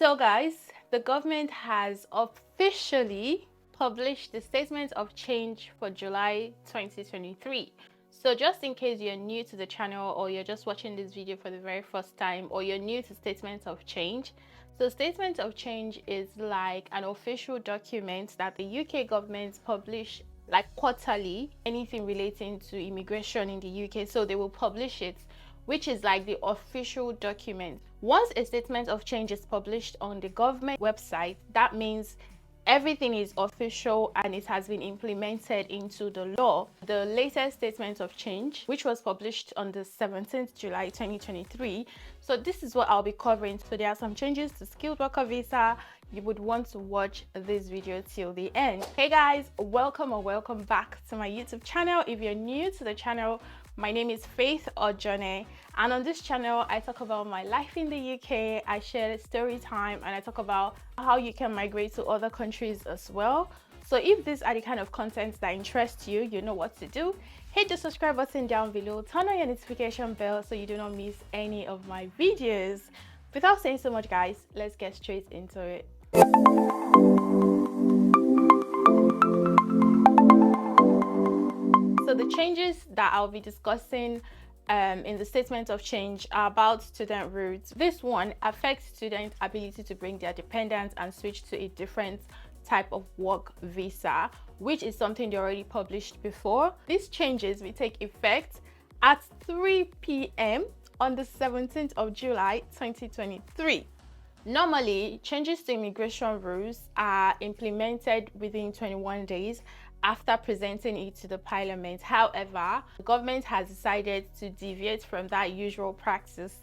So guys, the government has officially published the Statement of Change for July 2023. So just in case you're new to the channel or you're just watching this video for the very first time or you're new to Statement of Change, so Statement of Change is like an official document that the UK government publish like quarterly, anything relating to immigration in the UK. So they will publish it, which is like the official document. Once a statement of change is published on the government website, that means everything is official and it has been implemented into the law. The latest statement of change, which was published on the 17th July 2023. So this is what I'll be covering. So there are some changes to skilled worker visa. You would want to watch this video till the end. Hey guys, welcome or welcome back to my YouTube channel. If you're new to the channel, my name is Faith Ojone, and on this channel I talk about my life in the UK. I share story time and I talk about how you can migrate to other countries as well. So if these are the kind of content that interests you, you know what to do. Hit the subscribe button down below, turn on your notification bell so you do not miss any of my videos. Without saying so much guys, let's get straight into it. So the changes that I'll be discussing in the statement of change are about student routes. This one affects students' ability to bring their dependents and switch to a different type of work visa, which is something they already published before. These changes will take effect at 3 p.m. on the 17th of July 2023. Normally, changes to immigration rules are implemented within 21 days after presenting it to the parliament. However, the government has decided to deviate from that usual practice,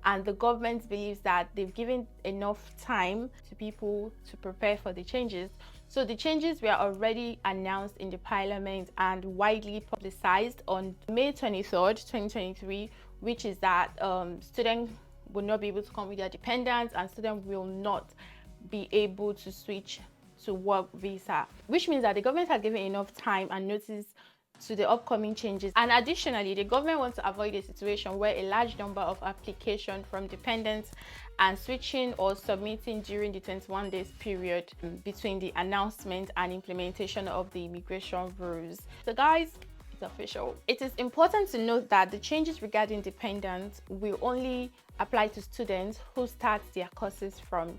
and the government believes that they've given enough time to people to prepare for the changes. So the changes were already announced in the parliament and widely publicized on May 23rd, 2023, which is that students will not be able to come with their dependents and students will not be able to switch to work visa, which means that the government has given enough time and notice to the upcoming changes. And additionally, the government wants to avoid a situation where a large number of applications from dependents and switching or submitting during the 21 days period between the announcement and implementation of the immigration rules. So guys, it's official. It is important to note that the changes regarding dependents will only apply to students who start their courses from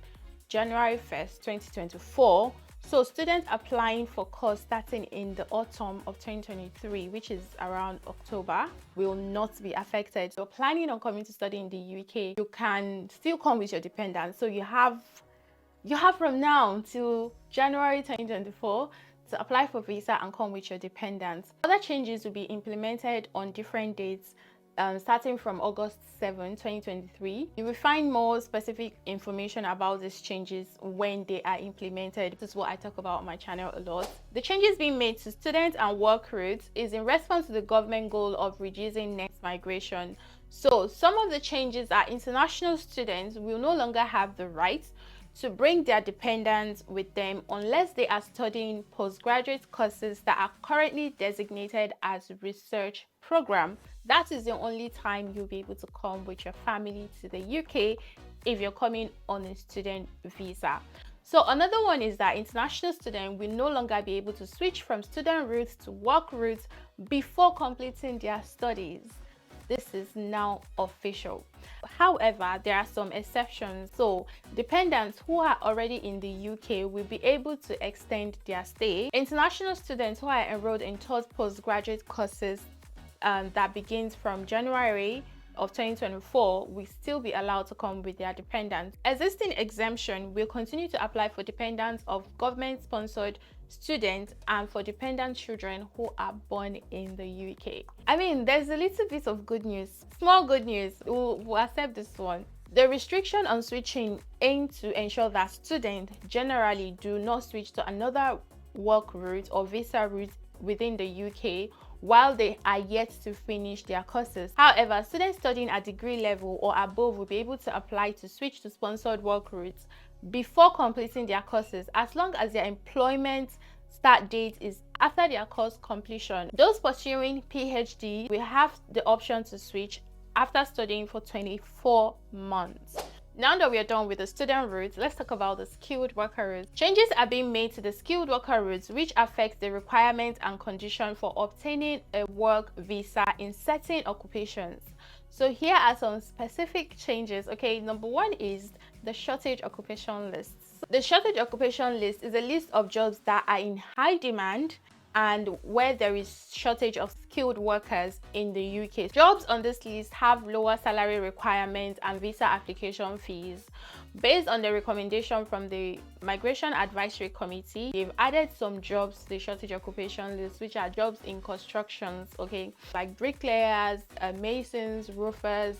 January 1st, 2024. So students applying for course starting in the autumn of 2023, which is around October, will not be affected. So planning on coming to study in the UK, you can still come with your dependents. So you have from now till January 2024 to apply for visa and come with your dependents. Other changes will be implemented on different dates starting from August 7, 2023. You will find more specific information about these changes when they are implemented. This is what I talk about on my channel a lot. The changes being made to students and work routes is in response to the government goal of reducing net migration. So some of the changes are international students will no longer have the right to bring their dependents with them unless they are studying postgraduate courses that are currently designated as research program. That is the only time you'll be able to come with your family to the UK if you're coming on a student visa. So another one is that international students will no longer be able to switch from student routes to work routes before completing their studies. This is now official. However, there are some exceptions. So dependents who are already in the UK will be able to extend their stay. International students who are enrolled in third postgraduate courses that begins from January of 2024 will still be allowed to come with their dependents. Existing exemption will continue to apply for dependents of government-sponsored students and for dependent children who are born in the UK. I mean, there's a little bit of good news, small good news. We'll accept this one. The restriction on switching aim to ensure that students generally do not switch to another work route or visa route within the UK while they are yet to finish their courses. However, students studying at degree level or above will be able to apply to switch to sponsored work routes before completing their courses as long as their employment start date is after their course completion. Those pursuing PhD will have the option to switch after studying for 24 months. Now that we are done with the student routes, let's talk about the skilled worker routes. Changes are being made to the skilled worker routes, which affects the requirements and conditions for obtaining a work visa in certain occupations. So here are some specific changes. Okay, number one is the shortage occupation lists. The shortage occupation list is a list of jobs that are in high demand and where there is shortage of skilled workers in the UK. Jobs on this list have lower salary requirements and visa application fees. Based on the recommendation from the Migration Advisory Committee, they've added some jobs to the shortage occupation list, which are jobs in constructions, okay, like bricklayers, masons, roofers,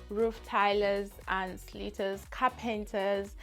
roof tilers and slaters, carpenters,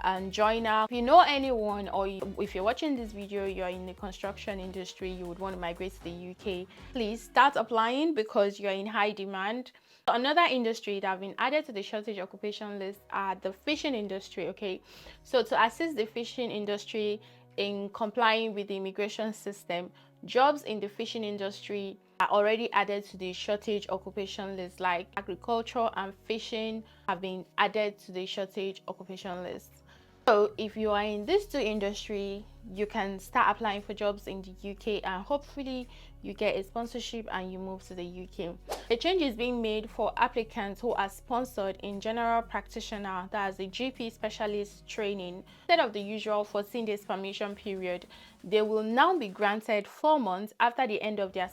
and joiner. If you know anyone, or if you're watching this video, you're in the construction industry, you would want to migrate to the UK, please start applying because you're in high demand. Another industry that have been added to the shortage occupation list are the fishing industry. Okay, so to assist the fishing industry in complying with the immigration system, jobs in the fishing industry are already added to the shortage occupation list, like agriculture and fishing have been added to the shortage occupation list. So if you are in these two industry, you can start applying for jobs in the UK and hopefully you get a sponsorship and you move to the UK. A change is being made for applicants who are sponsored in general practitioner, that's the GP specialist training. Instead of the usual 14 days permission period, they will now be granted 4 months after the end of their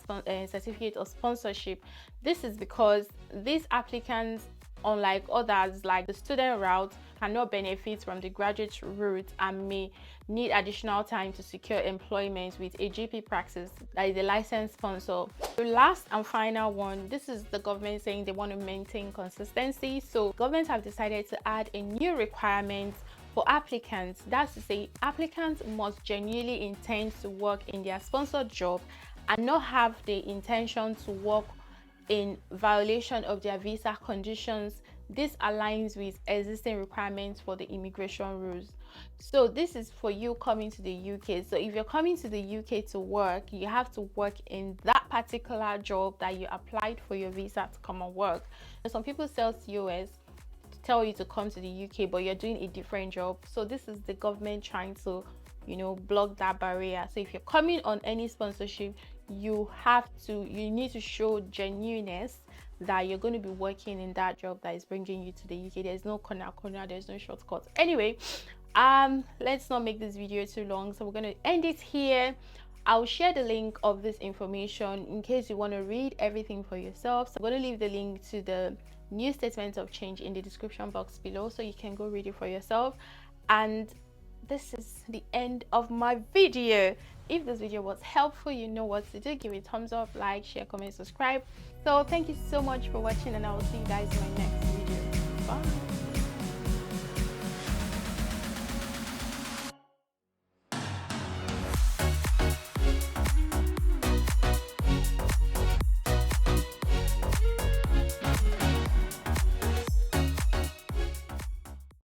certificate of sponsorship. This is because these applicants, unlike others like the student route, cannot benefit from the graduate route and may need additional time to secure employment with a GP practice that is a licensed sponsor. The last and final one, this is the government saying they want to maintain consistency. So governments have decided to add a new requirement for applicants. That's to say, applicants must genuinely intend to work in their sponsored job and not have the intention to work in violation of their visa conditions. This aligns with existing requirements for the immigration rules. So this is for you coming to the UK. So if you're coming to the UK to work, you have to work in that particular job that you applied for your visa to come and work. Some people sell COS to tell you to come to the UK, but you're doing a different job. So this is the government trying to, block that barrier. So if you're coming on any sponsorship, you need to show genuineness that you're going to be working in that job that is bringing you to the UK. There's no corner, there's no shortcut. Anyway, let's not make this video too long, so we're going to end it here. I'll share the link of this information in case you want to read everything for yourself. So I'm going to leave the link to the new statement of change in the description box below so you can go read it for yourself. And this is the end of my video. If this video was helpful, you know what to do. Give it a thumbs up, like, share, comment, subscribe. So thank you so much for watching, and I will see you guys in my next video. Bye.